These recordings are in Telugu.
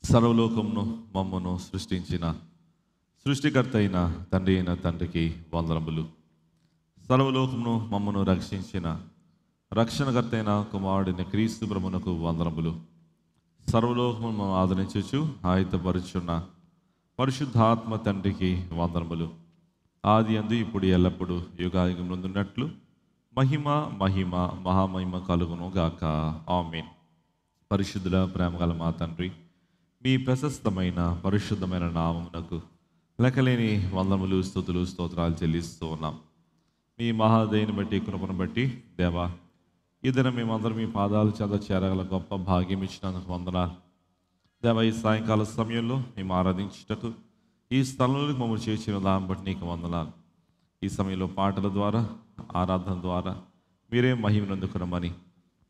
సర్వలోకమును మమ్మను సృష్టించిన సృష్టికర్త అయిన తండ్రి అయిన తండ్రికి వందనములు. సర్వలోకమును మమ్మను రక్షించిన రక్షణకర్త అయిన కుమారుడైన క్రీస్తు ప్రభువునకు వందనములు. సర్వలోకమును ఆదరించుచు ఆయుధపరుచున్న పరిశుద్ధాత్మ తండ్రికి వందనములు. ఆది అందు ఇప్పుడు ఎల్లప్పుడు యుగాయుగం ముందున్నట్లు మహిమ మహిమ మహామహిమ కలుగును గాక. ఆమేన్. పరిశుద్ధుల ప్రేమగల మా తండ్రి, మీ ప్రశస్తమైన పరిశుద్ధమైన నామమునకు లెక్కలేని వందనములు, స్తుతులు, స్తోత్రాలు చెల్లిస్తూ ఉన్నాం. మీ మహాదయని బట్టి, కృపను బట్టి దేవా, ఈ దినం మేమందరం మీ పాదాలు చెంద చేరగల గొప్ప భాగ్యం ఇచ్చినందుకు వందనాలు దేవా. ఈ సాయంకాల సమయంలో మేము ఆరాధించుటకు ఈ స్థలంలోకి మమ్మల్ని చేర్చిన దాన్ని బట్టి నీకు వందనాలు. ఈ సమయంలో పాటల ద్వారా, ఆరాధన ద్వారా మీరే మహిమనందుకునమని,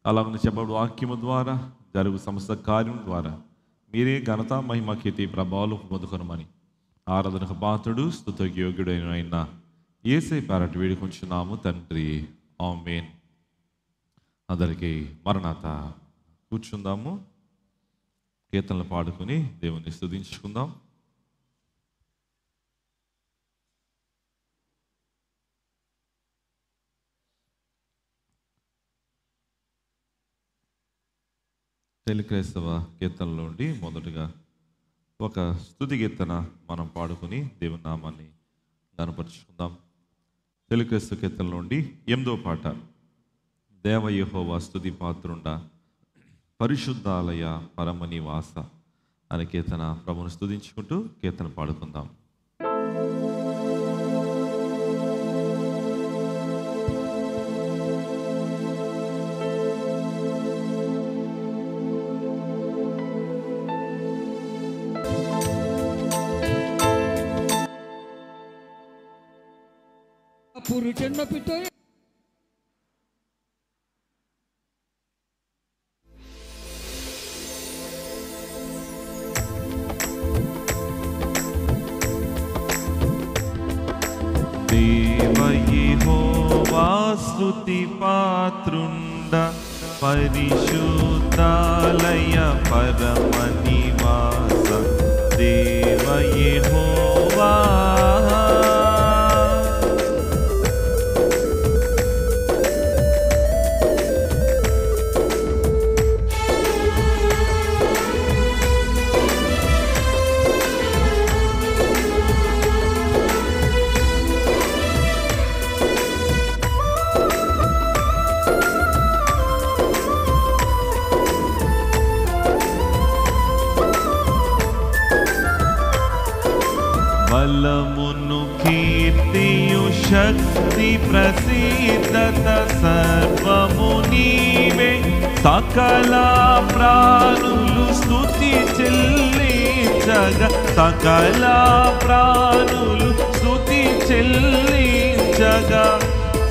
అలాగని చెప్పబడు వాక్యము ద్వారా, జరుగు సమస్త కార్యం ద్వారా మీరే ఘనత, మహిమ, కీర్తి, ప్రభావాలు పొందుకొనమని ఆరాధనకు పాత్రుడు, స్తుతికి యోగ్యుడైన యేసయ్య పేరట వేడుకొంచున్నాము తండ్రి. ఆమేన్. అందరికీ మరణాత. కూర్చుందాము, కీర్తనలు పాడుకుని దేవుని స్తుతించుకుందాం. తెలుగు క్రైస్తవ కీర్తనలో నుండి మొదటగా ఒక స్తుతి కీర్తన మనం పాడుకుని దేవుని నామాన్ని గణపరుచుకుందాం. తెలుగు క్రైస్తవ కీర్తనలో నుండి 8వ పాట. దేవ యెహోవా స్తుతి పాత్రుండా, పరిశుద్ధాలయ పరమనివాస అనే కీర్తన ప్రభువును స్తుతించుకుంటూ కీర్తన పాడుకుందాం. పురుషన్న పితో దేవ యెహోవా స్తుతి పాత్రుండ, పరిశుద్ధాలయ పరమనివాస. దేవ యెహోవా బలమును, కీర్తియు, శక్తి, ప్రసిద్ధత సర్వము నీవే. సకల ప్రాణులు స్తుతి చెల్లించగా, సకల ప్రాణులు స్తుతి చెల్లించగా,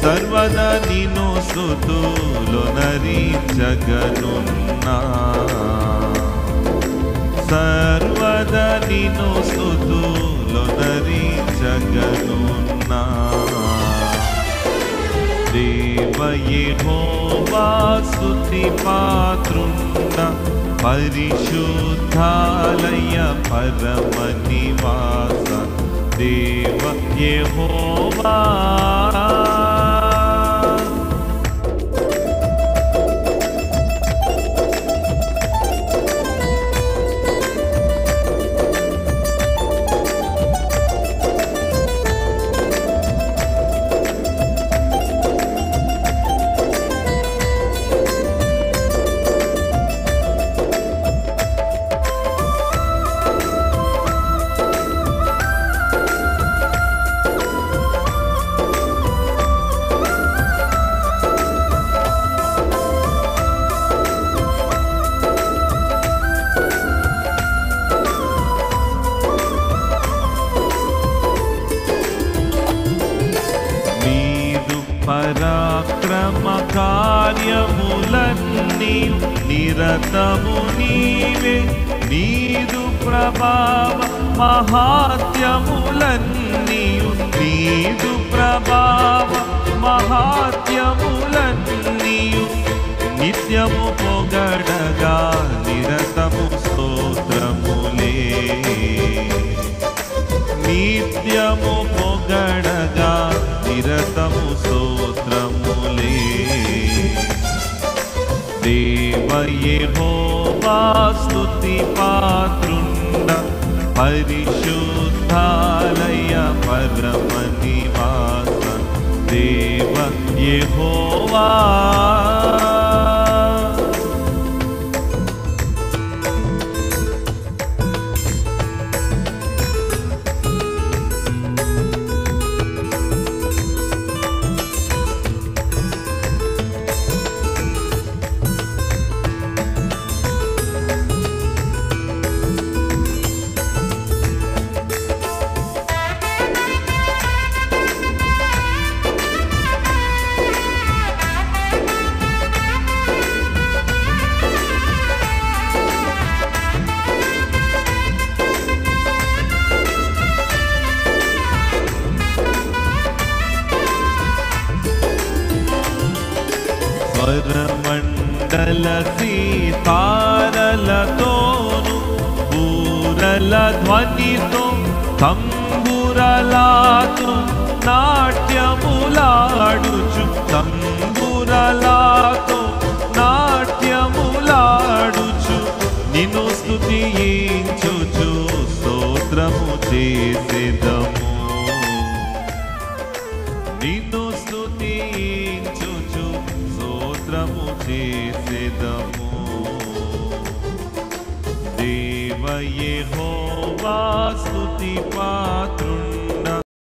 సర్వదా నిన్ను స్తుతులు నరించగనున్నా. సర్వదా నిన్ను స్తుతులు నరించగనున్నా. దేవ యెహోవా స్తుతి పాత్రుండ, పరిశుద్ధాలయ పరమనివాస. దేవ యెహోవా పరాక్రమ కార్యములన్నీ నిరతము నీవే. నీదు ప్రభావ మహాత్యములన్నీ, నీదు ప్రభావ మహాత్యములన్నీ నిత్యము పొగడగా నిరతము స్తోత్రము స్తుతి పాత్రుండ పరిశుద్ధాలయ పరమ నివాస దేవ యెహోవా స్వరమండల సీతారలతోను బూరల ధ్వనితో తంబురలాతో నాట్యములాడుచు తంబురలాతో నాట్యములాడుచు నిన్ను స్తుతించుచు స్తోత్రము చేసెదము నిన్ను స్తుతించుచు స్తోత్రము చేసెదము దేవ యెహోవా స్తుతి పాత్ర